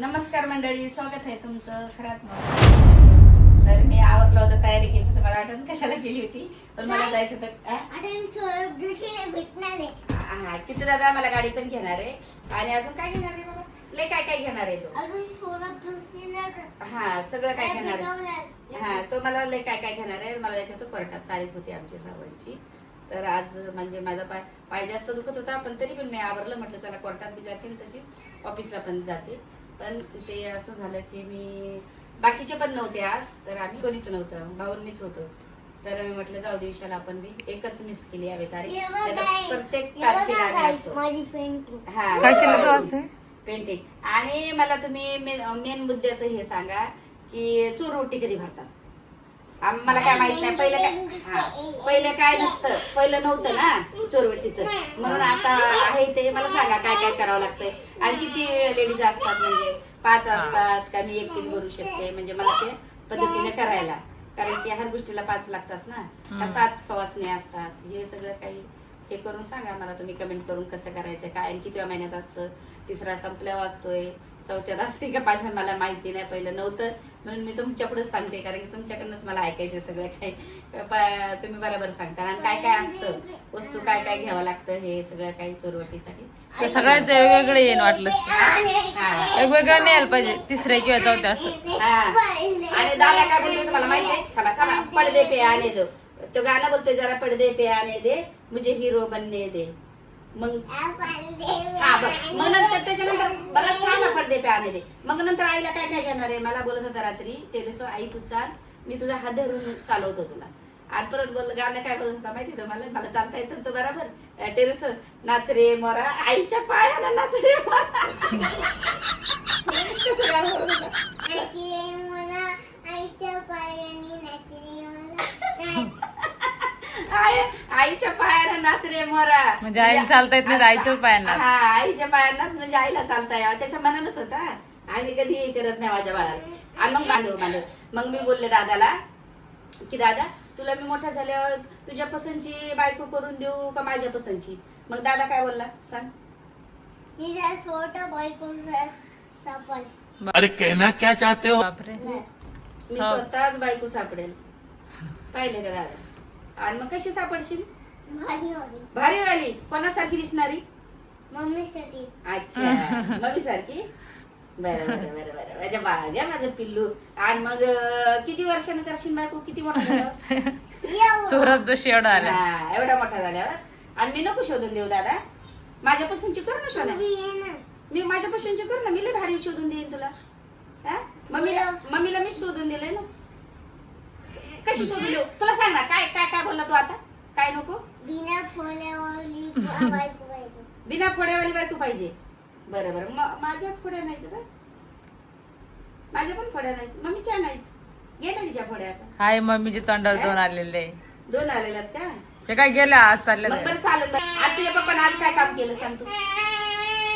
नमस्कार मंडळी, स्वागत आहे तुमचं खरात. तर मी आवरलं होतं, तयारी केली होती. मला वाटत कशाला केली होती, पण मला जायचं होतं. हा, किट्टू दादा मला गाडी पण घेणार आहे. आणि अजून काय घेणार आहे बाबा? लय काय काय घेणार आहे तो. हा, सगळं काय घेणार आहे. हा, तो मला लय काय काय घेणार आहे. मला त्याच्यात कोर्टात तारीख होती आमची सावळची. तर आज म्हणजे माझा पाय जास्त दुखत होता, पण तरी पण मी आवरलं. म्हटलं चला कोर्टात बी जातील, तशीच ऑफिसला पण जाते. पण ते असं झालं की मी बाकीचे पण नव्हते आज, तर आम्ही कोणीच नव्हतं, भाऊंनीच होतो. तर मी म्हटलं जाऊ दिवसाला आपण बी एकच मिस केली यावे तारीख. प्रत्येक तारखेला आम्ही असतो. हा, पेंटिंग. आणि मला तुम्ही मेन मुद्द्याचं हे सांगा की चोरवटी कधी भरतात. मला काय माहित नाही. पहिलं काय नसतं, पहिलं नव्हतं ना चोरवटीचं, म्हणून आता आहे. ते मला सांगा काय काय करावं लागतंय आणि किती लेडीज असतात, म्हणजे 5 असतात का मी एकटीच भरू शकते, म्हणजे मला ते पद्धतीने करायला. कारण की हर गोष्टीला 5 लागतात ना, का 7 सवासने असतात. हे सगळं काही हे करून सांगा मला तुम्ही कमेंट करून कसं करायचं काय आणि किती महिन्यात असतं. 3रा संपल्यावर असतोय, 4थ्यात असते का 5 मला माहिती नाही, पहिलं नव्हतं. म्हणून मी तुमच्याकडेच सांगते, कारण की तुमच्याकडनंच मला ऐकायचं सगळं काही. तुम्ही बरोबर सांगता. आणि काय काय असतं, वस्तू काय काय घ्यावं लागतं, हे सगळं काही चोरवटीसाठी. सगळ्यांचं वेगवेगळे येईन वाटलं, वेगवेगळं न्यायला पाहिजे 3ऱ्या किंवा 4थ्या असं. आणि दादा काय बोलतो तुम्हाला माहिती आहे? थांबा थांबा, पडदे पे आने दो. तो गाणं बोलतोय, जरा पडदे पे आने दे, मुझे हिरो बनने दे. मग मग नंतर त्याच्यानंतर बरं थांबा, पडदे पे आने दे. मग नंतर आईला काय काय घेणार आहे मला बोलत होता रात्री. टेरेसो आई तू चाल, मी तुझा हात धरून चालवतो तुला. आणि परत बोल गाणं काय बोलत होता माहिती मला चालता येतं तो बरोबर. टेरेसो नाच रे मोरा, आईच्या पायाला नाच रे मोरा. कसं गाणं बोलत होता? आईच्या पायाला नाच रे मोरा, म्हणजे आईला चालता येत नाही, आईच्या पायांना. हा, आईच्या पायांनाच, म्हणजे आईला चालता यावं त्याच्या मनानच होता. आम्ही कधी हे करत नाही माझ्या बाळाला. आणि मग मांडव. मग मी बोलले दादाला की दादा तुला मी मोठा झाल्यावर तुझ्या पसंतची बायको करून देऊ का माझ्या पसंतची. मग दादा काय बोलला सांग? अरे कहना क्या चाहते हो? बापरे, मी स्वतःच बायको सापडेल. पाहिले का दादा? आणि मग कशी सापडशील? भारीवाली. कोणासारखी दिसणारी? मम्मीसाठी. अच्छा, मम्मी सारखी. बरं बरं बरं बरं, माझ्या बाळा घ्या माझं पिल्लू. आणि मग किती वर्षानं करशील बायको? किती मोठा झाल्यावर? सुरत जोशी एवढा आला. हा, एवढा मोठा झाल्यावर. आणि मी नको शोधून देऊ दादा, माझ्या पसंतची कर ना शोधा. मी माझ्या पसंतची कर ना, मी लय भारी शोधून देईन तुला. मम्मीला मी शोधून दिलंय ना. कशी शोधून देऊ तुला सांग ना. काय काय काय बोलला तू आता? काय नको? बिना फोड्यावाली बायको पाहिजे. बिना फोड्यावाली बायको पाहिजे. बरं बरं, माझ्या फोड्या नाहीत का? माझ्या पण फोड्या नाहीत, मम्मीच्या नाहीत. गेल्या तिच्या फोड्या आता. हाय मम्मीचे तोंडावर 2 आलेले. 2 आलेल्यात का? ते काय गेल्या आज चालले. मग बरं चालेल. आज तुझ्या पप्पाने आज काय काम केलं सांग तू?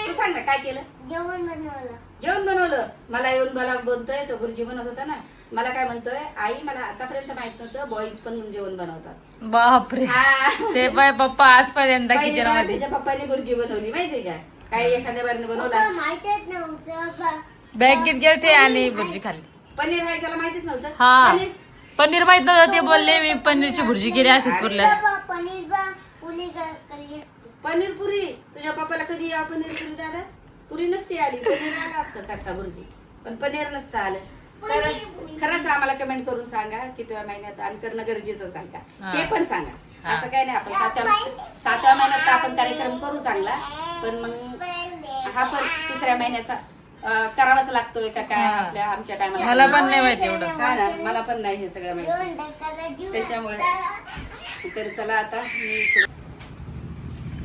तू सांग ना काय केलं? जेवण बनवलं. जेवण बनवलं. मला येऊन मला बोलतोय, तो गुरुजी बनवत होता ना, मला काय म्हणतोय, आई मला आतापर्यंत माहित नव्हतं बॉईज पण जेवण बनवतात. बापरे, ते बाय पप्पा आजपर्यंत किचन मध्ये. त्याच्या पप्पाने गुरुजी बनवली माहितीये का? काही एखाद्या बारीने बनवला. माहितच नव्हतं. बॅगेत गेलते आणि भुर्जी खाल्ली. पनीर आहे त्याला माहितीच नव्हतं. हा, पनीर माहित नव्हतं. ते बोलले मी पनीरची भुर्जी केली असेल पुरल्या. पनीर पुरी. तुझ्या पप्पाला कधी या पनीर पुरी दादा? पुरी नसती आली, पनीर आलं असतं करता भुर्जी, पण पनीर नसतं आलं. तर खरंच आम्हाला कमेंट करून सांगा किती महिन्यात आणि करणं गरजेचं सांगा, हे पण सांगा. असं काय नाही, आपण 7व्या महिन्यात तर आपण कार्यक्रम करू चांगला, पण मग हा पण 3ऱ्या महिन्याचा करावाच लागतोय का काय आपल्या आमच्या टायमाला. मला पण नाही माहिती एवढं. हा ना, मला पण नाही हे सगळं माहिती त्याच्यामुळे. तर चला आता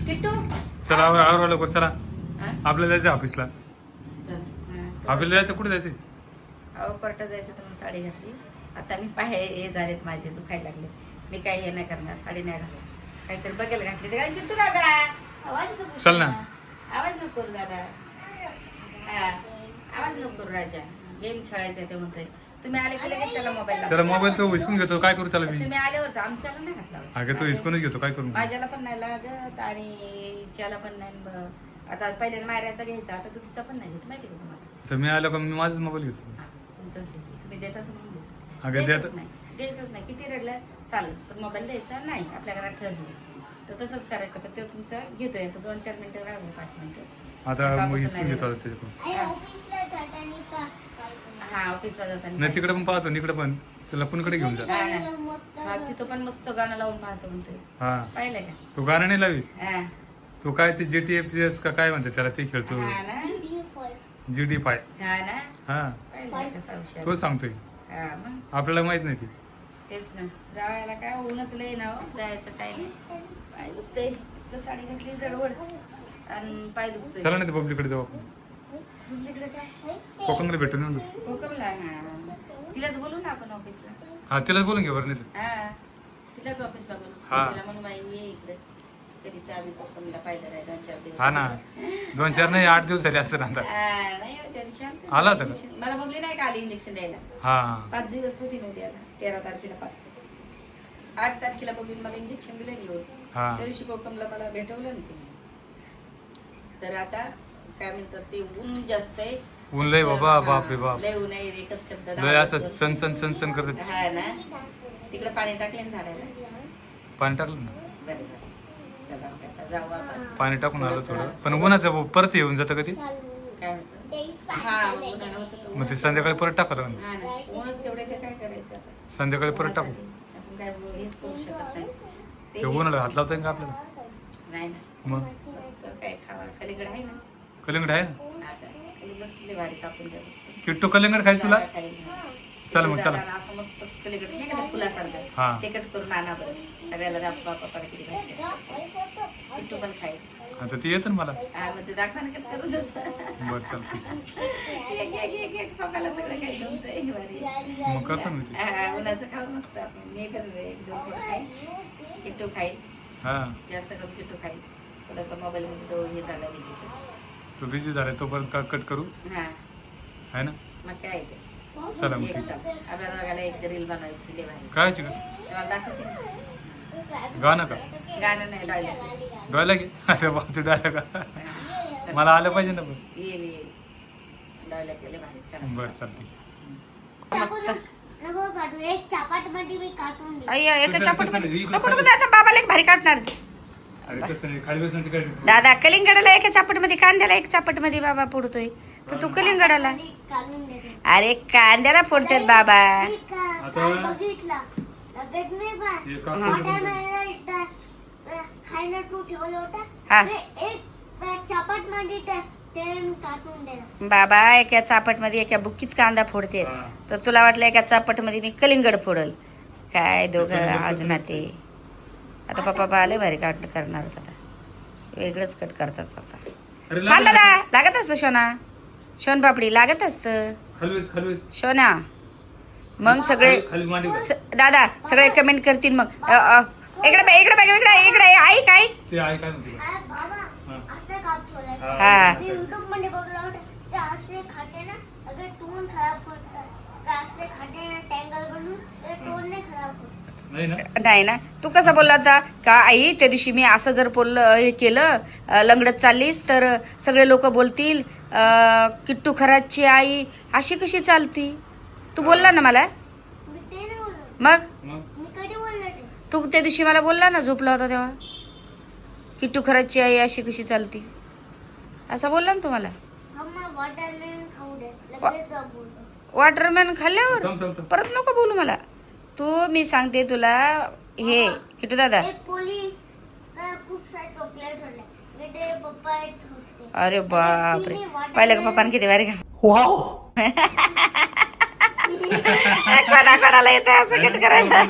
किट्टू चला आवरा लवकर, चला हा? आपल्याला जायचं ऑफिसला. चल. हा. आपल्याला जायचं, कुठे जायचं? अहो कोर्टात जायचं तर मी साडी घातली. आता मी पाय हे झालेत माझे, दुखायला लागले. मी काही हे नाही करणार, साडी नाही घालत. काहीतरी बघायला घातली तर किट्टू दादा आवाज नको. चल ना. आवाज नको करू दादा. हा, आवाज नको करू राजा. गेम खेळायचा ते म्हणतोय. तुम्ही आले की लगेच त्याला मोबाईल त्याला मोबाईल तो हिसकून घेतो, काय करू त्याला मी? तुम्ही आल्यावरच आमच्याला नाही घातला. अगं तो हिसकूनच घेतो, काय करू? माझ्याला पण नाही लागत आणि हिच्याला पण नाही. आता पहिल्याला मायऱ्याचा घ्यायचा, आता तू तिचा पण नाही घेत माहिती का तुम्हाला? तर मी आलो का मी माझाच मोबाईल घेतो. तुमचंच घेते. तुम्ही देता तर मग देते. अगं द्यायचंच देत नाही द्यायचंच नाही. किती रडलं चालेल पण मोबाईल द्यायचा नाही. आपल्या घरात ठरलं तर तसंच करायचं. पण ते तुमचा घेतोय तर 2-4 मिनिटं राहू 5 मिनिटं. आता मग सकाळपासून हिसकून नाही घेतो आता त्याच्याकडून. आई ऑफिसला जाताना हा ऑफिसला जाताना नाही तिकडे पण पाहतो इकडे पण त्याला पुणकडे घेऊन जा. हा ना. हा तिथं पण मस्त गाणं लावून पाहतो म्हणतोय. हा पाहिलं का? तो गाणं नाही लावी. हा तो काय ते GTFS का काय म्हणते त्याला ते खेळतो. हा ना GD5. हा ना हा पाहिलं कसा हुशार. तो सांगतोय हा मग आपल्याला माहित नाही ती. तेच ना. जावायला काय ऊनच लय ना हो. जायचं काय नाही. पाय दुखतंय. तर साडी घातली जडवड आणि पाय दुखतोय. चला नाही पब्लिककडे जाऊ आपण. इकडे काय कोकणकडे भेटून येऊ ना. कोकमला हा तिलाच बोलू ना आपण ऑफिसला. हा तिलाच बोलून घे बरं नाही. हा तिलाच ऑफिसला बोलू. हा. तिला म्हणून बाई ये इकडे कधीच आम्ही कोकमला पाहिलं नाही 2-4 दिवस. हा ना 2-4 नाही 8 दिवस झाले असं राहतात. नाही हो, त्या दिवशी आलते. आला होता का? इंजेक्शन- मला बघली नाही का आली इंजेक्शन द्यायला. हा 5 दिवस होती नव्हती आता 13 तारखेला 8 तारखेला बघून मला इंजेक्शन दिलं निवड. हा त्या दिवशी कोकमला मला भेटवलं ना तिने. तर आता काय म्हणतात ते ऊन जास्त आहे. ऊन लय बाबा हा, बाप रे बाप. लय ऊन आहे. एकच शब्द लय असं चणचण चणचण करत हा ना तिकडे पाणी टाकले ना झाडाला. पाणी टाकलं ना. बरं झालं. चला मग आता जाऊ आपण. पाणी टाकून आलं थोडं पण उन्हाचं परत येऊन जातं कधी. काय म्हणतो हा उन्हाळा होतं तसं मग ते संध्याकाळी परत टाकावं लागेल. हा ना ऊनच तेवढे ते काय करायचं आता. संध्याकाळी परत टाकू. उन्हासाठी आपण काय हेच करू शकत नाही. ते उन्हाळा हात लावता येईल का आपल्याला. नाही ना मग मस्त काय खावा कलिगड आहे ना. कलिंगड आहे ना. आता कलिगड लय भारी कापून द्या मस्त. किट्टू कलिंगड खायचं तुला. चला मग, चला. असं मस्त कलिगड नाही का ते फुलासारखं हा. ते कट करून आणा बरं. सगळ्याला दाखवा पप्पाला किती भारी किट्टू पण खाईल. आता ते येतं ना मला. हा मग ते दाखवा ना कट करून तसं. बरं चालतं एक पप्पाला सगळं काही जमतंय भारी. मग करतो ना ते. हा, उन्हाचं खाऊ मस्त आपण. मी पण 1-2 थोडं खाईल. किट्टू खाईल हा जास्त करून किट्टू खाईल. थोडासा मोबाईल मध्ये तो हे झाला विजिट. तो बिझी झालाय तोपर्यंत कट करू हा आहे ना. मग काय ते चला मग एक ठीक. चाल. आपल्या दोघाला एक रील बनवायची लय भारी. काय चिकन तेव्हा दाखवते ना. गाणं का गाणं नाही लावलं. गायला की अरे बाप तू डायला का मला आलं पाहिजे ना पण. येईल लावल्या केले भारी. चला बरं चालते. मस्त. नको काढू एक चापाट मध्ये मी काढून दे. अय्या एका तसं चापट नाही, मध्ये इकडं नको नको दादा बाबाला एक भारी काढणार. अरे तसं नाही खाली बसून तिकडे. दादा कलिंगडाला एका चापट मध्ये कांद्याला एक चापट मध्ये बाबा फोडतोय तर तू कलिंगडाला. मी काढून देते. अरे कांद्याला फोडतात बाबा. मी काल बघितलं लगेच मी हे पण कापून वाटाणा खायला तू ठेवलं हा. होता ते एक चापाट मध्ये ते मी काढून दिलं. बाबा एका चापट मध्ये एका बुक्कीत कांदा फोडते हा. तर तुला वाटलं एका चापट मध्ये मी कलिंगड फोडल. काय दोघं कलिंगड आज कसं ना ते. आता पप्पा आले भारी काट करणार आहेत आता. वेगळंच कट करतात आता. अरे थांब लागलं. दादा लागत असतं शोना. शोन पापडी लागत असतं खालवेस खालवेस शोना. मग सगळे खाली मांडी घाल. दादा सगळे कमेंट करतील मग इकडे बघ, इकडे बघ, इकडे इकडे ऐक ऐक. ते आहे काय म्हणते अरे बाबा असं कापतो हा. मी युट्यूब मध्ये बघलं होतं ते असे खाते ना अगर तोंड खराब होतात का असे खाते ना टँगल बनवून ते तोंड नाही खराब होत. नाही ना. नाही ना तू कसा बोलला होता का आई त्या दिवशी मी असं जर बोललं हे केलं लंगडत चाललीस तर सगळे लोक बोलतील किट्टू खराची आई अशी कशी चालती. तू बोलला ना मला. मी ते नाही बोललो. मग मग मी कधी बोललो ते तू त्या दिवशी मला बोलला ना झोपला होता तेव्हा किट्टू खराची आई अशी कशी चालती असं बोलला ना तुम्हाला. मम्मा वॉटरमेलन खाऊ दे लगेच जा बोलतो. वॉटरमॅन खाल्ल्यावर थांब थांब थांब. परत नको बोलू मला. तू मी सांगते तुला हे किट्टू दादा. एक पोली खूप सारे चॉकलेट होते ते पप्पा होते. अरे बापरे पाहिलं का पप्पाने किती भारी का कोणाला येतं असं कट करायला.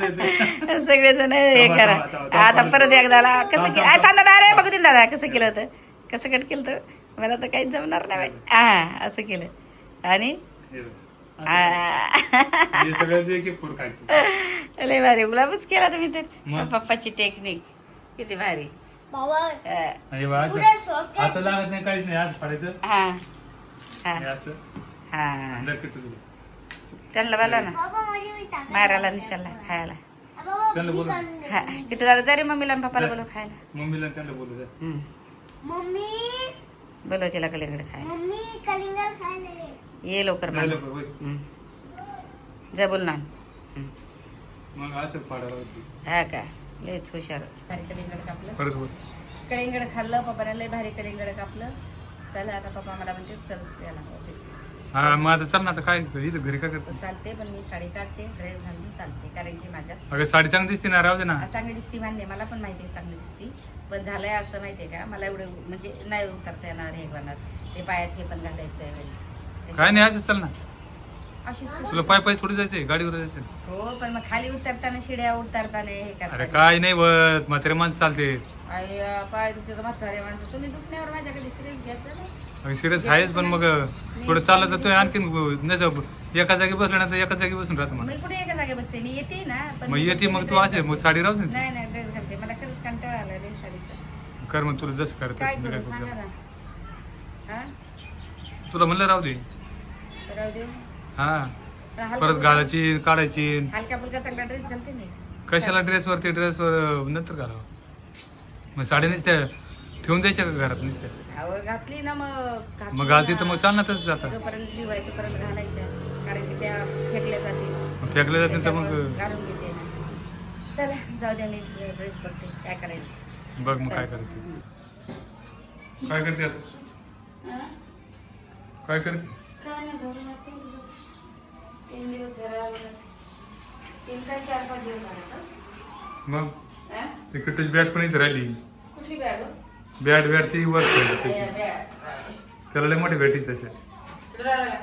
सगळेजण हे करा. आता परत एकदा कसं दादा अरे बघू दे दादा कसं केलं होतं कसं कट केलं होतं मला तर काहीच जमणार नाही बाई. हा असं केलं आणि हे बघ. आ. हे सगळ्याचं एक एक फूड खायचं. लय भारी गुलाबच केला तुम्ही तर. मग? पप्पाची टेक्निक किती भारी. बाबा हा. हे बघ असं. पुढे सोडते. आता लागत नाही काहीच नाही आज फाडायचं हा हा हे असं हा अंदर किट्टू तुला. त्यांना बोला ना बाबा माझी मी टाक. मारायला निशाला खायला. बाबा चल मी बोलू. काढून दे. हा किती दादा जरी मम्मीला आणि पप्पाला बोलव खायला. मम्मीला आणि त्यांना बोलू द्या. हम्म. मम्मी बोलव तिला कलिंगड खायला. मम्मी कलिंगड खायले. ये लवकर नाही बांध. लवकर, होय. जा बोल ना. मग असं फाडायला होती. हा का लयच हुशार. भारी कलिंगड कापलं. परत होत. कलिंगड खाल्लं पप्पाने लय भारी कलिंगड कापलं. चला आता पप्पा मला म्हणते चल याला ऑफिस. हा मग आता चल ना, आता काय इथं घरी काय करतो? चालते पण मी साडी काढते ड्रेस घालून चालते कारण की माझ्या अगं साडी चांगली दिसते ना, राहू दे ना. चांगली दिसती मान्य मला पण माहिती आहे चांगली दिसती पण झालंय असं माहितीये का मला एवढं म्हणजे नाही उतरता येणार हे बनणार ते पायात हे पण घालायचं आहे काय नाही असं चल ना. अशीच खुश. तुला पाय थोडी जायचंय, गाडीवर जायचंय. हो पण मग खाली उतरताना शिड्या उतरताना हे अरे करता काय नाही होत, म्हातारे माणसं चालते. पाय दुखते म्हातारे माणसं तुम्ही दुखण्यावर माझ्याकडे सिरियस घ्यायचं ना. सिरियस आहेच पण मग थोडं चालत जातोय आणखीन नाही जाऊ. एका जागी बसलं ना तर एका जागी बसून राहतो मला. मी कुठे एका जागे बसते मी येते ना पण मग मी येते मग तू dress असे मग साडी राहू दे. नाही ड्रेस घालते मला खरंच कंटाळा आला रे साडीचा. कर मग तुला जसं कर काय तसं मी काय करू सांगा करू. ना. हा तुला म्हणलं राहू दे. राहू दे. हा पण हलका परत फुलका- घालायची काढायची. हलका फुलका चांगला ड्रेस घालते मी. कशाला ड्रेसवर नंतर घालावं. मग साड्या नुसत्या ठेवून द्यायच्या का घरात नुसत्या? अहो, घातली ना मग घालती तर मग चाल ना तसं जातं. जोपर्यंत जीव आहे तोपर्यंत घालायच्या कारण की त्या फेकल्या जातील. मग फेकल्या जातील तर मग त्याच्यामुळं घालून घेते. चला जाऊ द्या मी ड्रेस बघते काय करायचं. बघ मग चल. काय करते. काय करते आता? हा? काय करते? काय नाही जाऊ दे, 3 दिवस 3 दिवस झाला. 3 काय 4-5 दिवस झाले का? मग हा? ते किट्टूची बॅट पण इथे राहिली. कुठली बॅग हो? बॅट ती वर ठेवली त्याची. बॅग. त्याला लय मोठी बॅटी तसे. इकडं जायला का?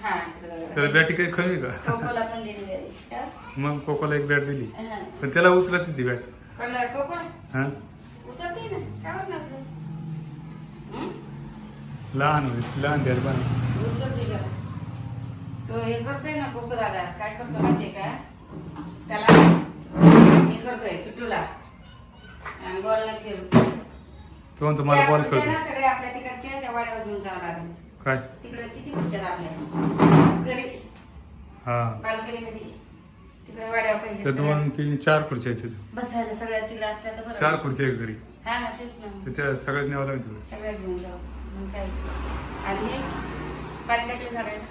हा, इकडं जायला. त्याला बॅटी काही कमी का? कोकोला पण दिली त्या दिवशी का? मग कोकोला एक बॅट दिली हा. पण त्याला उचलत ती बॅट. कोणाला? कोको? हा उचलते ना काय होणार असं? हं? लहान होती, लहान द्यायला पण. उचलते का? तो हे करतोय ना कोको दादा काय करतो माहितीये का त्याला हे करतोय किट्टूला आणि बॉलला फिरतो. तो म्हणतो मला बॉल त्या खुर्च्या खेळतो. ना सगळ्या आपल्या तिकडच्या त्या वाड्यावर घेऊन जावं लागेल. काय? तिकडे किती खुर्च्या आपल्या घरी हा बाल्कनी मध्ये तिकडे वाड्यावर पाहिजे त्या सगळ्या. 2-3-4 खुर्च्या आहेत तिथे. बसायला सगळ्या तिकडे असल्या तर बरं. 4 खुर्च्या आहे घरी. हा ना तेच ना तर त्या सगळ्याच न्यावं लागेल तुला. सगळ्या घेऊन जाऊ मग काय आणि पाणी टाकले झाडायला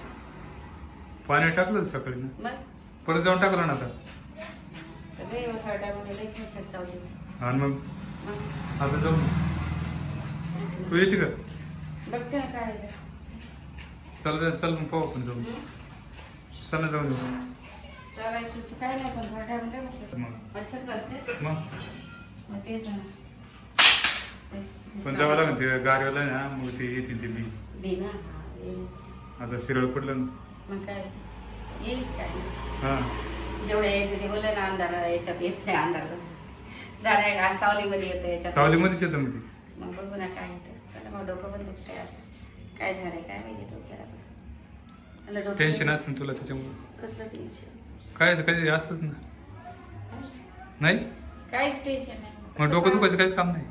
पाणी टाकलं सकाळी ना. मग परत जाऊन टाकलं ना आता. सगळे झाडामध्ये लईच मच्छर चावली. आणि मग मग आता जाऊ. तू येते का? बघते ना काय आहे ते. चल मग पाहू आपण जाऊन. चल ना जाऊन येऊ. चालायचं तर काय नाही पण झाडामध्ये मच्छर मग. मच्छरच असते मग मग तेच ना पण जावं लागेल ते गाडीवाला ना, मग ते येतील ते बी. बी ना हा, येईलच. आता शिरळ पडलं ना. मग काय येईल काय हा जेवढं यायचं ते बोललं ना अंधार याच्यात येत नाही अंधार झाड सावलीमध्ये येतं याच्यात सावलीमध्येच येतं मग ते. मग बघू ना काय येतं. चला मग डोकं पण दुखतंय आज काय झालंय काय माहिती डोक्याला पण. मला डोकं टेन्शन असतं ना तुला त्याच्यामुळे. कसलं टेन्शन काय कधी असतंच ना. नाही काहीच टेन्शन नाही मग डोकं दुखायचं काहीच काम नाही.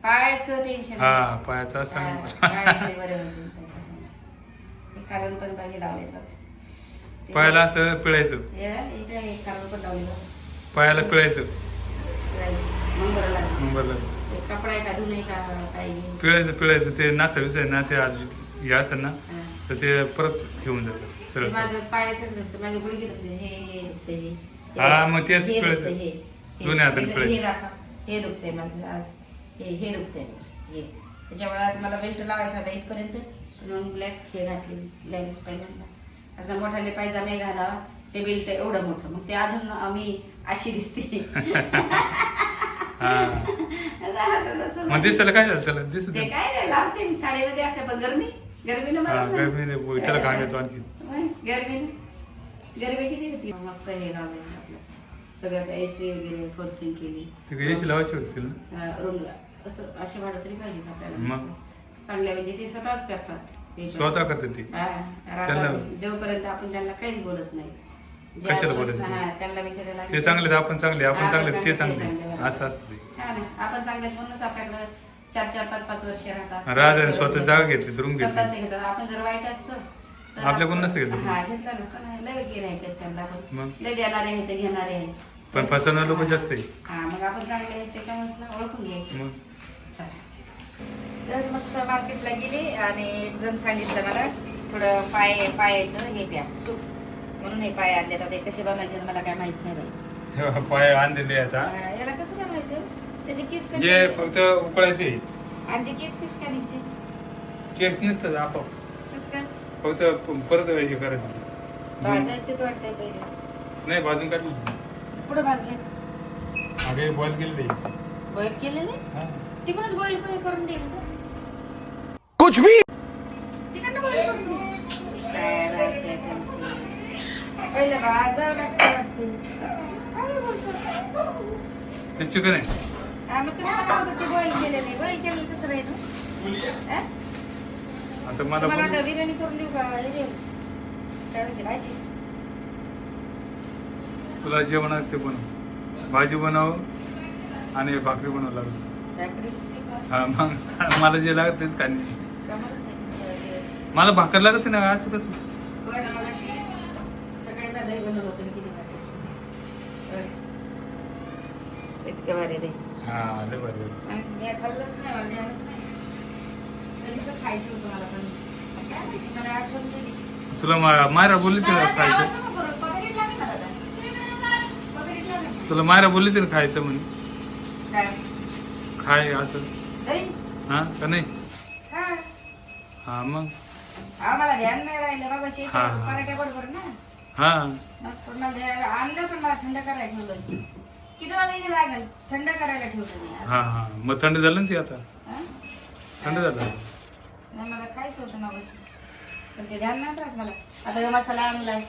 पायाचं टेन्शन हा पायाचं असं बरं होईल त्याचं टेन्शन हे कारण पण पाहिजे लावले ते पायाला असं पिळायचं. हे कारण पण लावले पायाला पिळायचं. मग बरं लागलं मग बरं ते कपडा आहे का धुणे का काही पिळायचं ते नासावीस आहे ना, ते आज हे असेल ना हा. तर ते परत घेऊन जातं ते सरळ. माझं पायाचं दुखतं माझं गुडघे दुखते हे दुखते हे हा, मग तेच हे पिळायचं. दुखतं, हे दोन्ही हाताने पिळायचं. हे दाखवा हे दुखते माझं आज हे दुखते हे त्याच्यामुळे आज मला बेल्ट लावायचा होता इथपर्यंत पण मग ब्लॅक हे घातली ब्लॅकच पहिल्यांदा आता मोठाले पायजामे घालावा ते बेल्ट एवढं मोठं मग ते अजून आम्ही अशी दिसते हा मग दिसायला काय झालं त्याला दिसत ते काय नाही लावते मी साडीमध्ये असते पण गर्मीनं हा मला गरमी त्याला घाम येतो आणखी. गरमी किती होती मस्त हे लावलंय आपलं सगळं काय एसी वगैरे फोर्सिंग केली ते एसी लावायची होती ना. रूमला असं असे भाडं तरी पाहिजेत आपल्याला मग? चांगल्या म्हणजे ते स्वतःच करतात ते स्वतः करते ती. हा, त्यांना- राहतात. जोपर्यंत आपण त्यांना काहीच बोलत नाही जे कशाला आपण- बोलायचं? हा, त्यांना विचारायला ते चांगले तर आपण चांगले, आपण हा, चांगले ते चांगले, चांगले असं असतं ते. हा ना, आपण चांगले म्हणूनच आपल्याकडं 4-4, 5-5 वर्ष राहतात राजा स्वतः जागा घेतली रूम स्वतःच घेतली. घेतात आपण जर वाईट असतं तर आपल्याकडून नसतं घेतलं. हा घेतला नसतं ना लय गिऱ्हाईक आहेत त्यांना पण मग? लय देणारे आहेत घेणारे आहेत पण फसवणार लोक जास्त आहे. हा मग आपण चांगले आहेत त्याच्यामुळेच ना ओळखून घ्यायचं मग चला तर मस्त मार्केटला गेली आणि एक जण सांगितलं मला थोडं पायाचं हे प्या सूप म्हणून हे पाय आणले आता ते कसे बनवायचे मला काय माहित नाही बाई. पाय आणलेले आता याला कसं बनवायचं त्याची किस कशी जे फक्त उकळायचे आणि ती किस कशी काय निघते केस नसतात आपोआप कसं काय फक्त परत हे करायचं भाजायचे तर वाटतंय पहिले नाही भाजून काढली पुढे भाजले अगे बॉईल केले बॉईल केलेले तिकडूनच बॉईल करून देईल का कुछ भी तिकडनं बॉईल करून देईल काय भाषा आहे त्यांची पहिले भाजावं लागतं वाटतं काय बोलतो ते चिकन आहे हा मग तुम्ही मला होतं ते बॉईल केलेलं बॉईल केलेलं कसं राहील आता मला तुम्हाला बोलू. आता बिर्याणी करून देऊ का हे देऊ काय म्हणते भाजी तुला जे बनायचं ते बनव भाजी बनव आणि भाकरी बनव लागत भाकरी हा मग मला जे लागत तेच खाणे कमालच आहे. मला भाकर लागत ना असं कसं बरं ना मगाशी सकाळी भाकरी बनवलं होतं मी किती भाकरी बरं. इतकं भारी दे हा लय भारी मी खाल्लंच नाही मला ध्यानच नाही कधीच खायचं होतं मला पण काय माहिती मला आठवण गेली तुला मायरा बोलली ना आवाज खायचं नको करू, पकडीत लागेल ना दादा. पकडीत लागेल. तुला मायरा बोलली ना खायचं म्हणून काय? खाय असं दही? हा का नाही हा. हा मग मला ध्यान नाही राहिलं बघा शेती हा. पराठ्या बरोबर ना हा मग पण मला आणलं पण मला थंड करायला ठेवलं किती वाजता इथे लागेल थंड करायला ठेवलं मी हा हा मग थंड झालं ना ती आता हा? थंड झालं नाही मला खायचं होतं मगाशी पण ते ध्यान नाही राहत मला आता हा मसाला आणलाय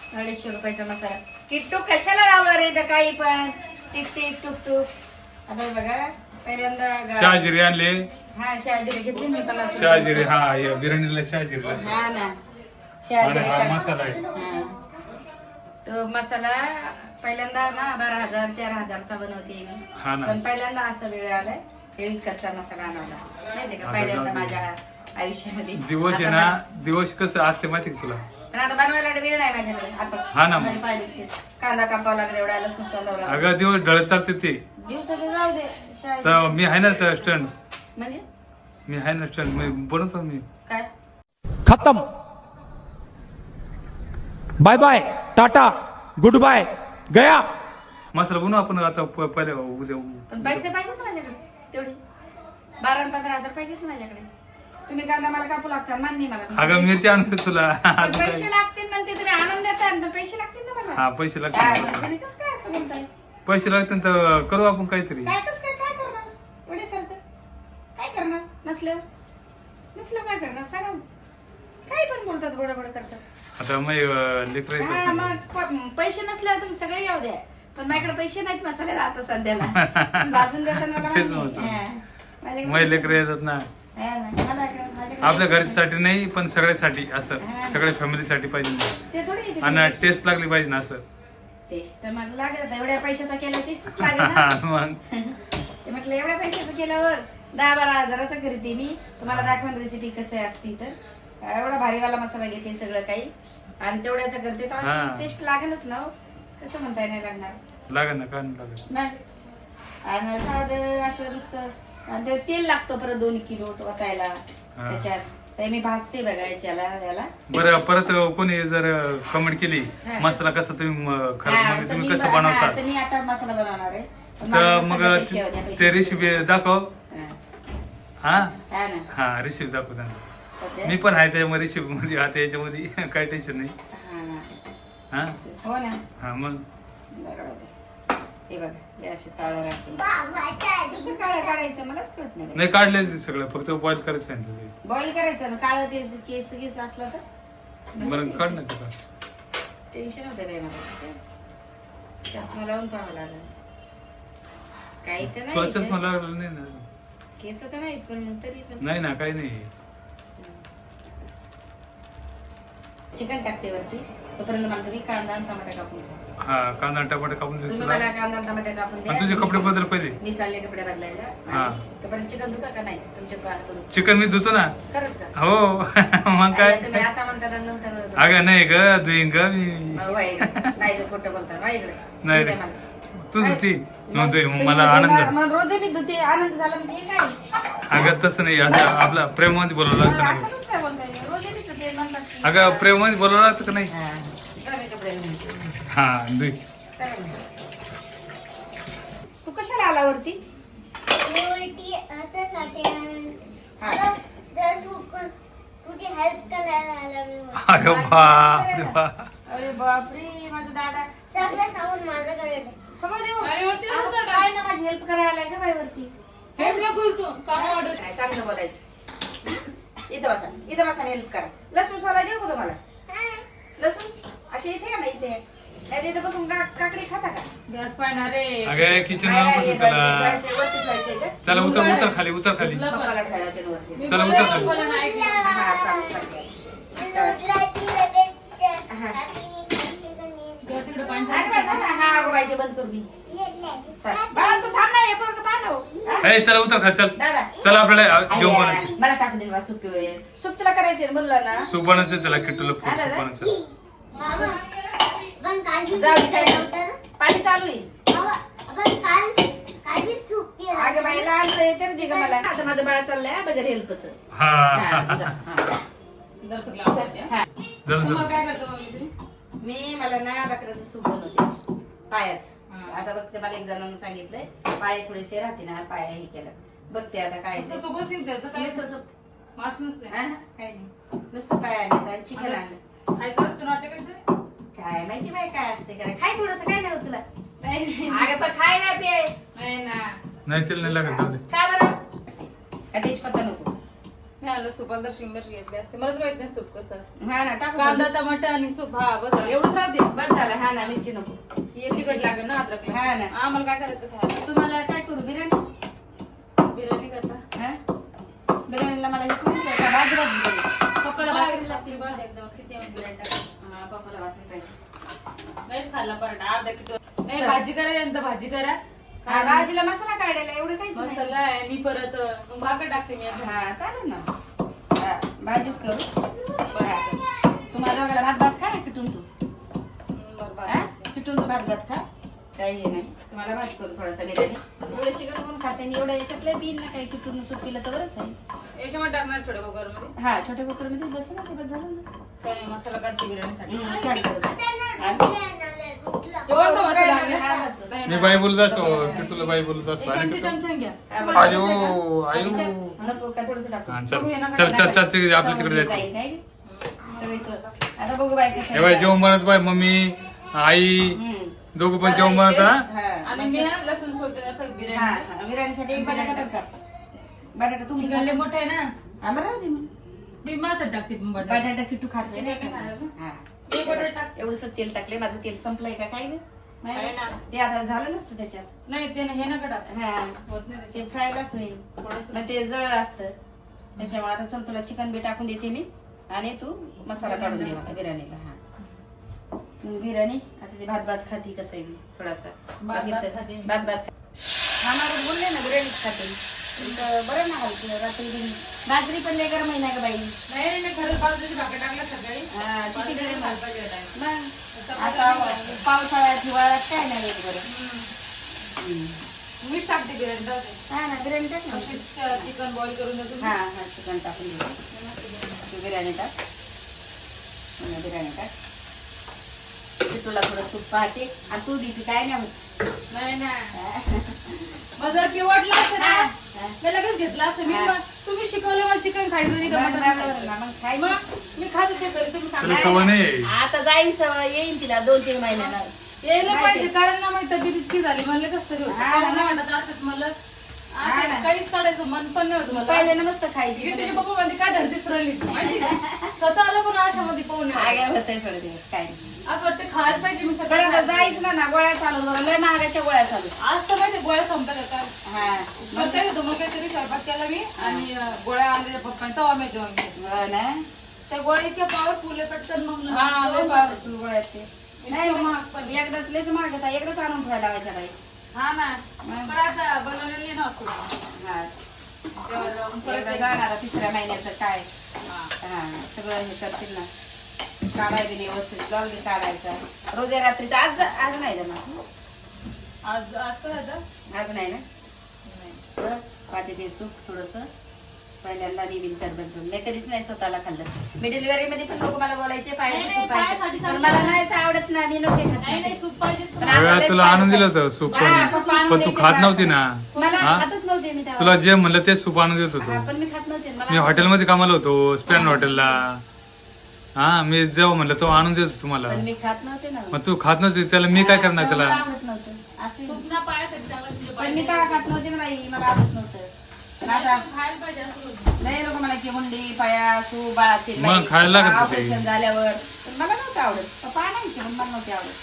250 रुपयाचा मसाला किट्टू कशाला लावला रे इथं काही पण टिक टिक टुक टुक आता हे बघा पहिल्यांदा शहाजिरे आणले हा शहाजिरे घेतली मी 50 रुपयाची. शहाजिरे हा या बिर्याणीला शहाजिरे लागले. हा ना आणि शहाजिरे हा टाक. मसाला आहे हा. तो मसाला पहिल्यांदा ना 12,000 13,000चा बनवते मी हा ना. पण पहिल्यांदा असा वेळ आलाय हे विकतचा मसाला आणवला माहितीये का आता पहिल्यांदा जाऊ दे. माझ्या आयुष्यामध्ये दिवस आहे आता ना दिवस कसं असते माहिती का तुला पण आता बनवायला वेळ नाही माझ्याकडे आता हा ना. माझी पाहिजे ते. कांदा कापावा लागला एवढा लसूण सोलावं लागला अगं दिवस ढळत चालते ते दिवसाचे जाऊ दे शाळेत. तर मी आहे ना तर स्टंट म्हणजे मी आहे ना स्टंट मी बनवतो मी काय खत्म bye bye tata good bye गया मसाला बनवू आपण आता पहिले उद्या पण पैसे पाहिजेत ना माझ्याकडे तेवढे 12-15,000 पाहिजेत ना माझ्याकडे तुम्ही कांदा मला कापू लागता मान्य मला अगं मिरची आणते तुला पण पैसे लागतील म्हणते तुम्ही आणून देता पण पैसे लागतील ना मला हा पैसे काय लागतील म्हणते, तुम्ही कसं काय असं म्हणताय पैसे लागतील तर करू आपण काहीतरी काय कसं काय करणार एवढ्यासारखं काय करणार नसलं काय करणार सांगा ना. काही पण बोलतात गोड करतात आता मग लेकर हा मग पैसे नसल्यावर तुम्ही सगळे येऊ द्या पण माझ्याकडे पैसे नाहीत मसाल्याला आता सध्याला भाजून देताना मला तेच माहिती. म्हणतो. हा. माझ्याकडे मग लेकर येतात ना हा ना. माझ्याकडे आपल्या घरच्यासाठी नाही पण सगळ्यासाठी असं हा. सगळ्या फॅमिलीसाठी पाहिजे ते थोडी येते आणि टेस्ट लागली पाहिजे ना असं टेस्ट तर मला लागेल आता एवढ्या पैशाचा केला टेस्टच लागेल ना मग ते म्हटलं एवढ्या पैशाचं केल्यावर 10-12 हजाराचं करते मी तुम्हाला दाखवून रेसिपी कसं असती तर एवढा भारीवाला मसाला घेते सगळं काही आणि तेवढ्याचं करते तर हा. टेस्ट लागेलच ना हो. कसं म्हणताय नाही लागणार लागेल ना का नाही लागेल नाही आणि साधं असं नुसतं आणि ते तेल लागतं परत 2 किलो ओतायला हा. त्याच्यात तर मी भाजते बघा याला बरं परत कोणी जर कमेंट केली हा. मसाला कसा तुम्ही खरं हा, म्हणजे तर तुम्ही मी कसं हा, बनवता तर मी आता मसाला बनवणार आहे पण तर माझ्याकडे मग सध्या पैसे होते, पैसे ते रेसिपी दाखव हा. हा हा ना हा रेसिपी दाखव त्यांना सध्या मी पण आहे त्याच्यामध्ये रेसिपी मध्ये आता याच्यामध्ये काही टेन्शन नाही हा ना. हा हो ना हा मग बरोबर आहे. हे बघा हे असे ताळं राहते बाबाच्या कसं काळं काढायचं मलाच कळत नाही नाही काढले सगळं फक्त बॉईल करायचं सांगितलं ते. बॉईल करायचं ना काळं ते केस असलं तर बरं काढ ना तुला टेन्शन होते बाई मला चष्मा लावून पाहावं लागेल काही तर तुला नाही चष्मा लागला नाही ना केस तर नाहीत पण मग तरी पण नाही ना काही नाही चिकन टाकते वरती तोपर्यंत मला तुम्ही कांदा आणि टमाटा कापून द्या. हा कांदा टमाटर कापून दे तुम्ही तुला मला कांदा आणि टमाटा कापून द्या आणि तुझे कपडे बदल पहिले मी चालले कपडे बदलायला हा. आणि तोपर्यंत चिकन धुता का नाही तुमच्या हातून चिकन मी धुतो ना खरंच का हो मग काय तुम्ही आता म्हणता ना नंतर अगं नाही ग धुईन ग मी नाही जर खोटं बोलता वा इकडे नाही धुऊ द्या रे. मला. तू धुती मग मग धुई मग तुम्ही मला आनंद मग रोज मी धुते आनंद झाला म्हणजे हे काय अगं तसं नाही, असं आपला प्रेमामध्ये बोलावं लागतं असं नाही. कसं काय बोलताय? रोज येते तर ते म्हणतात की- अगं प्रेमामध्ये बोलावं लागतं का नाही? हा. जरा मी कपडे घालते. हा दे. काय म्हणते? तू कशाला आला वरती? उलटी हातासाठी आता जर तुझी हेल्प करायला आला मी वर. अरे बाप रे बाप. अरे बापरे माझा दादा सगळं सामान माझ्याकडे दे. सगळं देऊ अरे वरती नको आता चढा. काय ना माझी हेल्प करायला आलाय का बाई वरती काम ऑर्डर काय चांगलं बोलायचं. इथं बसा हेल्प करा. लसूण सोला देऊ का तुम्हाला? लसूण असे इथे या ना इथे नाही इथे बसून काकडी खाता का? गॅस पाहणार रे. अगं किचन काय आहे, मध्ये त्याला धुवायचंय, वरतीच धुवायचंय का? चला उतर खाली पप्पाला ठेवायला होते वरती. मी चला, बोलले, उतर खाली. पप्पाला नाही ऐकलं. हा, चालेल, चालेल. लोटला की लगेच हा. गॅस तिकडे पाणी अरे चालू बाबा, कर. हा, अगं बाई, ते बंद कर मी. चल. बाळा, तू थांबणार आहे पोरगं पाठव. हा? ए चला उतर खाली चल. दादा. चला आपल्याला आई, जेवण आई, बनायचं. मला टाकू दे बा सूप वगैरे. सूप तुला करायचे बोललो ना. सूप बनायचं त्याला किट्टूला हा, सूप दादा. बनायचं. पण काल बी जाऊ दे, सूप काय केलं होतं ना? पाणी चालू आहे. आपण काल बी सूप केलं अगं होतं बाई ना? लहानचं आहे तर जे का मला आता माझं बाळ चाललंय बघर हेल्पच. हा दर्शक लावायचे, हा. चल मग चल. काय करतो मम्मी तुम्ही? मी मला ना बकऱ्याचं सूप बनवते पायाच. हा. आता बघते मला एक जणांनी सांगितलंय पाय थोडेसे राहते ना पाया हे केलं. बघते आता काय ते. फक्त सोबत नाही त्याचं काय नुसतं सूप. मास नसते हा, काय नाही नुसतं पाय आणलं आणि चिकन आणलं. खायचं असतं नाट्य काहीतरी. काय माहिती बाई काय असते काय खाय थोडस काय नाही होत तुला. नाही नाही. अगं पण खाय ना पे नाही ना. नाही तेल नाही लागत जाऊ दे. काय बरं का तेजपत्ता नको. मी आलो सूपात दर्शन मिरची घेतली असते. मलाच माहित नाही सूप कसं असतं. हा ना टाकू कांदा टमाटर आणि सूप हा बस झालं. एवढंच राहते. बस झालं. हा ना मिरची नको. हे तिखट लागेल ना अद्रकला. हा ना. आम्हाला काय करायचं खायला? तुम्हाला काय करू बिर्याणी? बिर्याणी करता. हा? बिर्याणीला मला हे करू का भाजी भाजी करू? पप्पाला भाकरी लागते. बरं, एकदम किती आम्ही बिर्याणी टाकू. हा पप्पाला भाकरी पाहिजे. नाहीच खाल्ला पराठा अर्धा किलो. नाही चल. भाजी करा नंतर भाजी करा. हा, भाजीला मसाला काढायला एवढं काहीच नाही. मसाला आणि परत मग भाकर टाकते मी आता. हा चालेल ना. हा, भाजीच करू. हा. तुम्हाला दोघाला भात खा ना किटून तू. बरं, हा? भाकर. किटून तू भात खा. काही हे नाही. तुम्हाला भात करू थोडासा बिर्याणी. एवढं चिकन कोण खाते आणि एवढं याच्यातलं पिन ना काही किटून सूप पिलं तर बरंच आहे. याच्यामध्ये टाकणार छोट्या कुकर मध्ये. हा छोट्या कुकर मध्ये बस ना ते बस झालं ना. काय मसाला काढते बिर्याणीसाठी. काढ थोडंसं. एवढं हो, मसाला काय आणला? हा, बस. नाही मी ना. बाई बोलत असतो किट्टूला बाई बोलत असतो. एक आणि चमचे किट्टू चमचा घ्या. हा, बरं. आयो आयो. नको का थोडंसं टाकू. हा, बघू हे चल नका चल चल टाकायला. चल तिकडे आपल्या तिकडे जाईल, जायचं. काय? सगळीच आता बघू बाई कसं हे बाई जेवण बनवत बाई मम्मी आई हम्म. दोघं पण जेवण बनवत हा. हा. आणि मी ना लसूण सोलते असं हा, बिर्याणी. हा, बिर्याणीसाठी एक बटाटा पण का बटाटा तुम्ही चिकन लय मोठं आहे ना. हा, बरं राहू दे मग. मी मासं टाकते पण बटाटा. बटाटा किटू खाते चिकन नाही नाही का? खाणार ना? हा. मी बटाटा टाक. एवढंसं तेल टाकले माझं तेल संपलंय का काय ग? आहे ना. ते आता झालं नसतं त्याच्यात. नाही ते हे नका टाक. हा होत नाही ते फ्रायलाच होईल थोडंसं. मग ते जळ असतं त्याच्यामुळे आता चल तुला चिकन बी टाकून देते मी आणि तू मसाला काढून दे मला बिर्याणीला. हा मग बिर्याणी आता ते भात भात खाती कसं आहे थोडासा भात भात खाते. भात भात खाणार बोलले ना बिर्याणीच खाते. इथं बरं ना हलकी रात्री बाजरी पण लय गरम आहे ना ग बाई. नाही नाही खरंच बाजरीची भाकर टाकलं सकाळी. हा, किती बाजरीची गरम भाकर आहे. पाहिजे होता. मग आता पावसाळ्यात हिवाळ्यात काय नाही एक बरं. मीठ टाकते बिर्याणी टाकते. हा ना बिर्याणी टाक ना. चिकन बॉईल करून देतो. हा हा चिकन टाकून दे. तू बिर्याणी टाक. मला बिर्याणी टाक. तुला थोडं सूप पाहते आणि तू बी काय नाही होत. नाही ना मग जर पिवटलं असतं ना हा. मी लगेच घेतलं असतं. मी हा. मग तुम्ही शिकवलं मग चिकन खायचं नाही का मटण खायचं. मग खाय मग मी खात होते तरी तुम्ही तुला सांगा. सवय नाही. आता जाईन सवय येईन तिला 2-3 महिन्यानं. यायला माहिती पाहिजे आहे. कारण ना माझी तब्येत इतकी झाली म्हणलं कसं तरी होतं. हा ना. मला वाटत असत मला हा ना. काहीच काढायचं मन पण नाही होत मला. पहिले ना मस्त खायची. गिट्टूच्या पप्पा मध्ये काय धरतीच रडली माहिती का? स्वतःला पण आशामध्ये पाहून आग्या होतंय थोडे दिवस काय नाही. असं वाटतं खायला पाहिजे मी बरं सगळं बरं, जायचं ना गोळ्या चालू जरा लय महागाच्या गोळ्या चालू. आज तर माहिती गोळ्या संपतात का हा मग काय होतं मग काहीतरी स्वयंपाक केला मी आणि गोळ्या आणल्या पप्पाने तवा मी जेवण घेतलं. हो ना. त्या गोळ्या इतक्या पॉवरफुल आहे पटकन मग हा लय जेवण powerful गोळ्या आहेत ते. नाही इतकं मग महाग पण. एकदाच लयच महाग होता एकदाच आणून ठेवायला लावायच्या बाई. हा ना मग. पण आता बनवलेली ना असतो हा तेव्हा जाऊन परत एकदा एकदा. जाणार तिसऱ्या महिन्याचं काय हा. हा सगळं हे करतील ना काढायचं नाही व्यवस्थित जाऊ दे काढायचं रोजे रात्रीचं आज नाही जमा आज आज काय झालं? आज नाही ना नाही. बरं. चपाती ते सूप थोडस पहिल्यांदा मी विंटर बनवून नाही कधीच नाही स्वतःला खाल्लं. मी डिलिव्हरी मध्ये पण लोक मला बोलायचे पायाचं सूप पाहिजे पण मला नाही तर आवडत ना मी नव्हते खात. पण आता वेळा लयच तुला पाहिजे. आणून दिलं होतं सूप हा, पण तू खात नव्हती ना. मला हा? खातच नव्हते मी तेव्हा. तुला जे म्हणलं तेच सूप आणून देत हा, होतो. पण मी खात नव्हते मी मला हॉटेलमध्ये कामाला होतो स्पॅन हॉटेलला. हा मी जेव्हा म्हणलं तो आणून देतो तुम्हाला. पण मी खात नव्हते ना मग तू खात नव्हती त्याला मी काय करणार तेव्हा त्याला. मला आवडत नव्हतं असं पण मी तेव्हा खात नव्हते ना बाई मला आवडत नव्हतं. पण आता नाही लोक मला की हुंडी पाया सूप बाळाचे मग खायला लागत होते. ऑपरेशन झाल्यावर पण मला नव्हतं आवडत. पप्पा आणायचे पण मला नव्हते आवडत.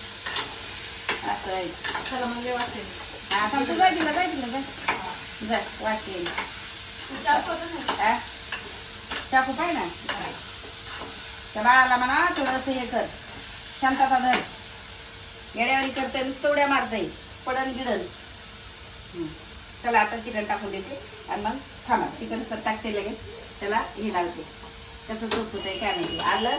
असं आहे. चला म्हणजे वाचेल. हा थांबतो जाय तिला जाय वाचेल. शाकू पाय ना त्या बाळाला म्हणा थोडस हे कर शांतता धर येड्यावारी करते नुसतं उड्या मारता पडन गिडन. चला आता चिकन टाकून देते आणि मग थांबा चिकन टाकते लगेच त्याला हे लावते. कसं सूप होतंय काय माहिती. आलं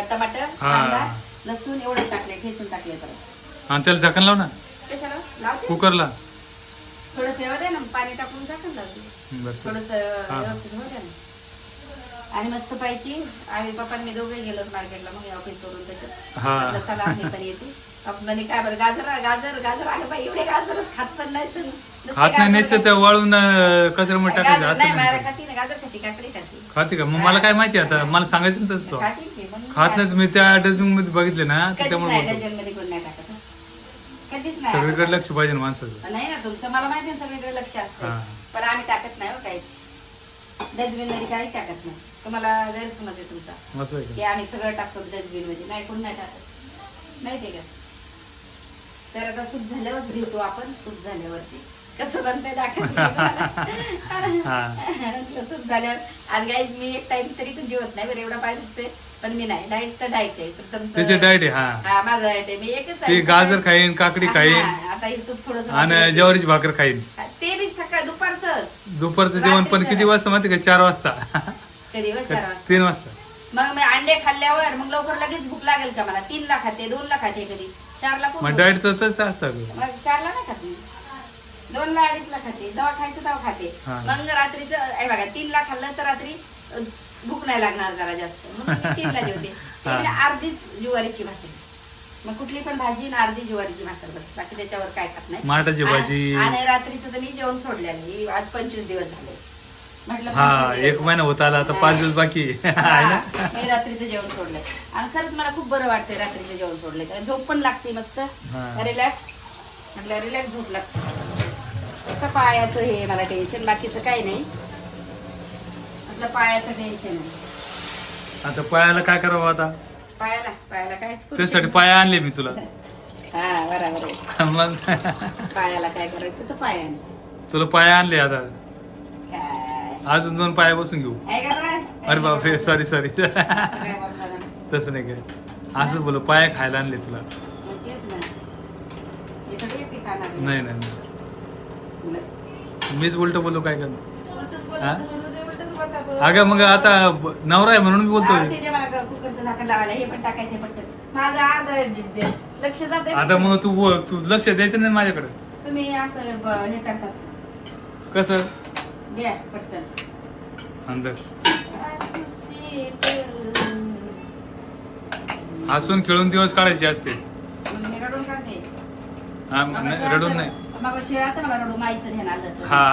टमाटर कांदा लसूण एवढं टाकले ठेचून टाकले परत. आणि त्याला झाकण लाव ना कशाला लावते कुकरला. थोडस येऊ दे ना पाणी टाकून झाकण लावते. बरं. थोडस व्यवस्थित होऊ द्या ना. आणि मस्त पैकी आम्ही पप्पांनी दोघे गेलो मार्केटला मग ऑफिस सोडून तसेच हा. म्हटलं चला आम्ही पण येते. पप्पांनी काय बरं गाजर गाजर गाजर आलं बाई एवढे गाजर खात पण नाही सर. हात नाही नेसतं त्या वाळून कचऱ्यामध्ये टाकायचं असं नाही नाही. मला खाती ना गाजर खाती काकडी खाती खाते का मग मला काय माहिती आता मला सांगायचं ना तसं तो. खाती की म्हणून खात नाही तुम्ही त्या डस्टबिन मध्ये बघितले ना कधीच त्यामुळे नाही बोलतो. डझनमध्ये कोण नाही टाकत. कधीच नाही सगळीकडे लक्ष पाहिजे ना माणसाचं. नाही ना तुमचं मला माहिती आहे सगळीकडे लक्ष असतं हा. पण आम्ही टाकत नाही हो काहीच डस्टबिन मध्ये काही टाकत नाही. तुम्हाला गैरसमज आहे तुमचा असं आहे की का? आम्ही सगळं टाकतो डस्टबिन मध्ये नाही कोण नाही टाकत माहितीये का. तर आता सूप झाल्यावरच भेटू आपण सूप झाल्यावरती कसं बनतंय दाखवते सूप झाल्यावर आज गाईज मी एक टाइम तरी पण जेवत नाही बरं एवढा पाहिजे पण मी नाही डाएट तर डाएट आहे तर त्याचे तुमचं डाएट आहे हा. हा माझं डाएट आहे मी एकच ते गाजर खाईन काकडी खाईन आता हे सूप थोडस आणि ज्वारीची भाकर खाईन. ते बी सकाळ दुपारच दुपारचं जेवण पण किती वाजता माहिती का 4 वाजता कधी 4 वाजता 3 वाजता. मग मी अंडे खाल्ल्यावर मग लवकर लगेच भूक लागेल का मला 3 ला खाते 2 ला खाते कधी 4 ला मग डाएट तर तसं असतं. मग 4 ला नाही खाते 2 ला 2.5 ला खाते जेव्हा खायचं तेव्हा खाते. हा. मग रात्रीचं बघा 3 ला खाल्लं तर रात्री भूक नाही लागणार जरा जास्त म्हणून मी 3 ला जेवते. ते म्हणजे अर्धीच ज्वारीची भाकर मग कुठली पण भाजी आणि अर्धी ज्वारीची भाकर बस बाकी त्याच्यावर काय खात नाही. माठाची भाजी. आणि रात्रीचं तर मी जेवण सोडलेलं आज 25 दिवस झाले म्हटलं हा 25 दिवस. 1 महिना होत आला आता 5 दिवस बाकी आहे ना. मी रात्रीचं जेवण सोडलंय आणि खरंच मला खूप बरं वाटतंय रात्रीचं जेवण सोडलंय कारण झोप पण लागते मस्त हा. रिलॅक्स म्हटलं रिलॅक्स झोप लागते. फक्त पायाचं हे मला टेन्शन बाकीचं काही नाही म्हटलं पायाचं टेन्शन आहे. आता पायाला काय करावं आता पायाला कायच करू त्यासाठी शकत पाया आणले मी तुला. नाही. हा बरोबर आहे मग पायाला काय करायचं तर पायाने तुला पाया आणले आता काय अजून 2 पाया बसून घेऊ. आहे का बरं? अरे बापरे सॉरी असं काय बोलता ना. तसं नाही काय असं बोल पाया खायला आणले तुला. मग तेच ना हे थोडी एकटी खाणार आहे. नाही नाही नाही. नाही. मीच उलट बोललो काय करणार. उलटंच हा? बोलतो, रोज उलटंच बोलता तू. अगं मग आता नवरा आहे म्हणून मी हा, बोलतोय. ते दे मला कुकरचं झाकण लावायला हे पण टाकायचे पटकन माझं अर्ध लक्ष जात आता मग तू लक्ष द्यायचं नाही माझ्याकडे. तुम्ही असं हे करतात कसं द्या पटकन अंदर हसून खेळून दिवस काढायचे असते. मग मी रडून काढते हा रडून नाही. मग शिळात मला रडू आईचं ध्यान आलं हा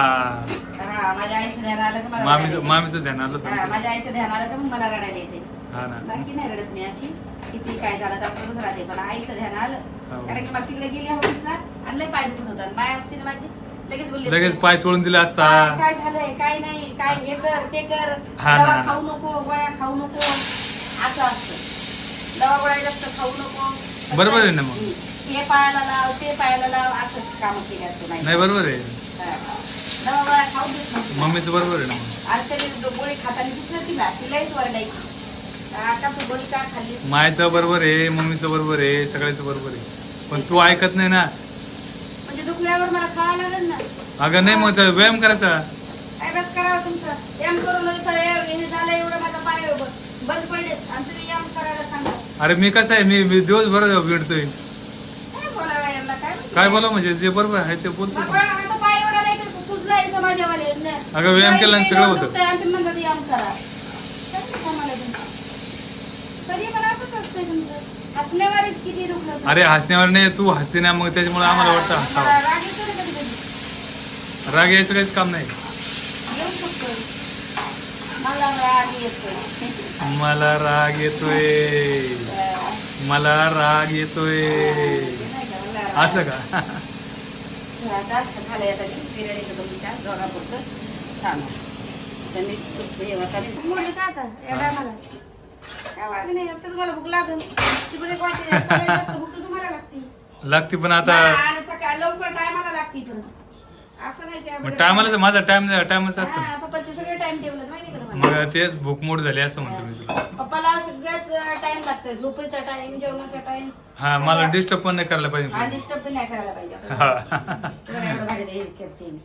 हा माझ्या आईचं ध्यान आलं का मला रडायला येते. मामीचं ध्यान आलं हा, तर. माझ्या आईचं ध्यान आलं का मग मला रडायला येते. हा ना. बाकी नाही रडत मी अशी किती काय झालं तर आपणच राहते पण आईचं ध्यान आलं हो. कारण की मला तिकडे गेली ऑफिसला आणि लय पाय दुखत होतात माय असते ना माझी लगेच बोलली लगेच असते, पाय चोळून दिले असता. काय झालंय काय नाही काय हे कर ते कर हा ना. दवा खाऊ नको गोळ्या खाऊ नको असं असतं दवा गोळ्या जास्त खाऊ नको बरोबर आहे ना मग. हे पायाला लाव ते पायाला लाव असंच काम केले असते नाही बरोबर आहे. दवा गोळ्या खाऊ देत नव्हती. मम्मीचं बरोबर आहे ना मग. आज तरी गोळी खाताना दिसलं तिला तिलाच वरडायची आता तू गोळी का खाल्ली मायचं बरोबर आहे मम्मीचं बरोबर आहे सगळ्याचं बरोबर आहे पण तू ऐकत नाही ना. म्हणजे दुखल्यावर मला खावं लागेल ना अगं नाही मग तर व्यायाम करायचा. काय बस करावं तुमचं व्यायाम करून हे झालं एवढं माझा पाय बंद पडले आणि तुम्ही व्यायाम करायला सांगा अरे मी कसं आहे मी दिवसभर भेटतोय. काय बोलावं यांना काय काय बोला म्हणजे जे बरोबर आहे ते बोलतो. मग आता पाय एवढा नाही तर सुजला यायचं माझ्यावाले अगं व्यायाम केला आणि सगळं होतं. आणि म्हणतात व्यायाम करा. चांगलं कामाला तुमचं. कधी पण असंच असतंय तुमचं. हसण्यावरच किती दुखलं. अरे हसण्यावर नाही, तू हसते ना, मग त्याच्यामुळे आम्हाला वाटतं मला हसावं. राग येतो रे कधी-कधी. राग यायचं काहीच काम नाही. येऊ शकतो. मला राग येतोय. मला राग येतोय, मला राग येतोय, असं का? आता झालंय आता मी बिर्याणीचं तुमच्या दोघापुरतं थांबा. तर मी सुटते हे होता मी मोडली का आता या टायमाला काय वाग नाही आता तुम्हाला भूक लागेल ती पण एक वाटते सगळ्यात जास्त भूक तर तुम्हाला लागते पण आता आणि सकाळी लवकर टायमाला लागते परत असं नाही मग की टायमाला माझा टाइमच असतो. हा पप्पाचे सगळे टाइम टेबल माहिती का तुम्हाला? मग तेच भूकमोड झाली असं म्हणतो मी तुला. पप्पाला सगळ्यात टाइम लागतोय झोपेचा टाइम जेवणाचा टाइम हा मला डिस्टर्ब पण नाही करायला पाहिजे. हा डिस्टर्ब पण नाही करायला पाहिजे हा. तुम्हाला एवढं भारी हे करते मी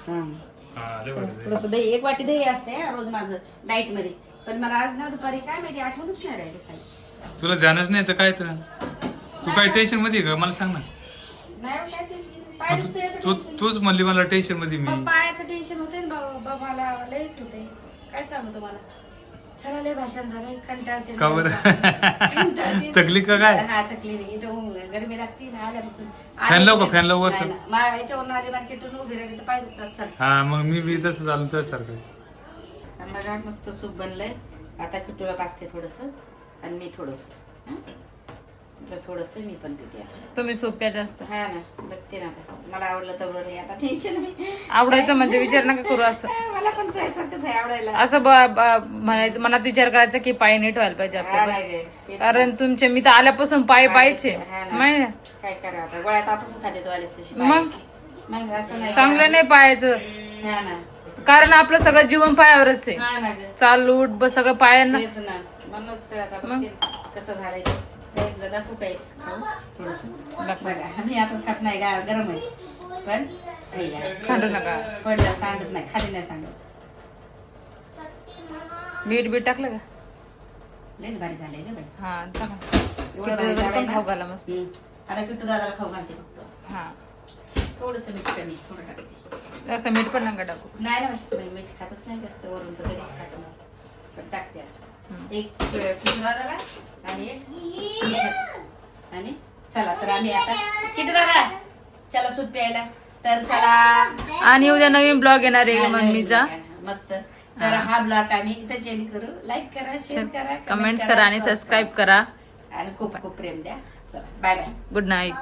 हा, लय भारी. थोडस दही एक वाटी दही असते रोज माझं डाएट मध्ये पण मला आज ना दुपारी काय माहिती आठवणच नाही राहिली काही तुला ध्यानच नाही तर काय तर तू काय टेन्शन मध्ये आहे का मला सांग ना. नाही हो, काय tension? पाय दुखतंय याचं tension. तूच म्हणली मला टेन्शन मध्ये मी. मग पायाचं टेन्शन होते ना बाबाला लयच होते काय सांगू तुम्हाला चला लय भाषण झालंय कंटाळते का बरं? कंटाळते. थकली का काय? हा थकली नाही इथं गरमी लागते ना आल्यापासून फॅन लावू का? फॅन लावू वर चल. याच्यावरून आले मार्केटून उभी राहिली तर पाय दुखतात चल हा मग मी बी तसं झालं तर सारखं. बघा मस्त सूप बनलंय आता किटूला पाचते थोडस आणि मी थोडस थोडस मी पण पिते आता. तुम्ही सोप्या जास्त हा ना बघते ना आता मला आवडलं तेवढं नाही आता टेन्शन नाही आवडायचं म्हणजे विचार नका करू असं. मला पण तुझ्यासारखंच आहे आवडायला असं म्हणायचं मनात विचार करायचा की पाय नीट व्हायला पाहिजे आपल्या हा बस. ना गे, तेच कारण तुमचे मी तर आल्यापासून पाय पायचे हा ना. माहिती आहे? काय करा आता गोळ्यात आपासून खाते तो आलेस तशी मग? पायाची. मग असं नाही चांगलं नाही पायाचं हा ना कारण आपलं सगळं जीवन पायावरच आहे. हा ना ग चाल उठ बस सगळं पायांना. तेच ना म्हणूनच तर आता बघते कसं झालंय ते. तेच दादा खूप आहे खाऊ थोडंसं. बघा मी आता खात नाही गरम आहे पण हे घ्या. सांडू नका. पडलं सांडत नाही खाली नाही सांडत मीठ बीठ टाकलं का? लयच भारी झालंय ग बाई हा टाका. एवढं भारी झालंय पण ना. खाऊ घाला मस्त. आता किट्टू दादाला खाऊ घालते फक्त हा थोडस मीठ कमी थोडं टाकते असं मीठ पण नका टाकू. नाही ना बाई, मीठ खातच नाही जास्त वरून तर कधीच खात नाही पण टाकते आता. एक किटू दादाला आणि एक मी खाते. आणि चला तर आम्ही आता किटू दादा चला सूप प्यायला तर चला आणि उद्या नवीन ब्लॉग येणार आहे मम्मीचा. मस्त तर हा ब्लॉग आम्ही इथं चेंज करू लाईक करा शेअर करा कमेंट्स करा आणि सबस्क्राईब करा. आणि खूप खूप प्रेम द्या चला बाय बाय गुड नाईट.